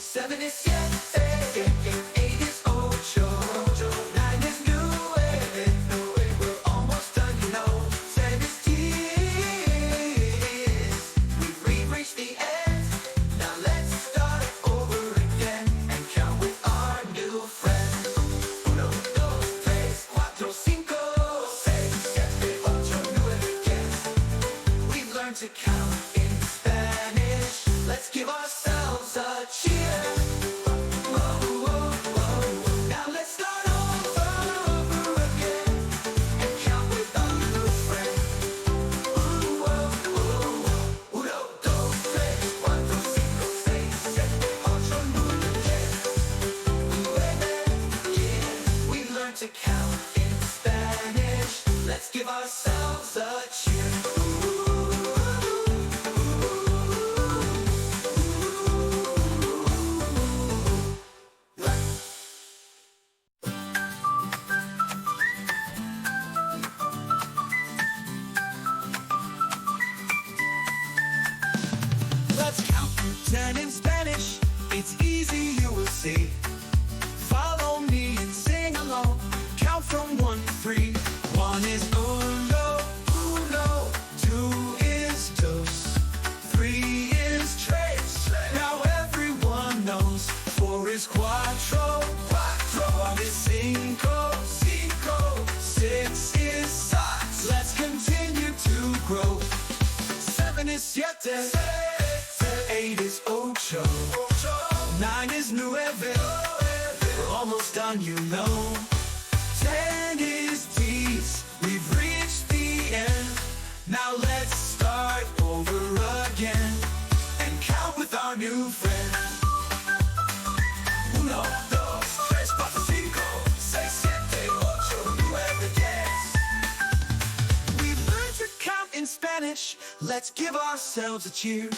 Seven is siete, eight is ocho, nine is nueve, we're almost done, you know. 10 is diez, we've reached the end. Now let's start over again and count with our new friend. Uno, dos, tres, cuatro, cinco, seis, siete, ocho, nueve, diez. We've learned to count in Spanish. Let's give ourselves a cheer. Whoa, whoa, whoa. Now let's start over again and count with our new friend. Whoa, whoa. Uno, dos, tres, cuatro, cinco, seis, siete, ocho, nueve, diez. Yeah, we learned to count in Spanish. Let's give ourselves a cheer. Let's count to 10 in Spanish. It's easy, you will see. Follow me and sing along. Count from 1 to 3. 1 is uno, uno. 2 is dos. 3 is tres. Now everyone knows. 4 is cuatro, cuatro. 5 is cinco, cinco. 6 is seis. Let's continue to grow. 7 is siete. 8 is ocho. 9 is nueve. We're almost done, you know. 10 is diez. We've reached the end. Now let's start over again and count with our new friend. Uno, dos, tres, cuatro, cinco, seis, siete, ocho, nueve, diez. We've learned to count in Spanish. Let's give ourselves a cheer.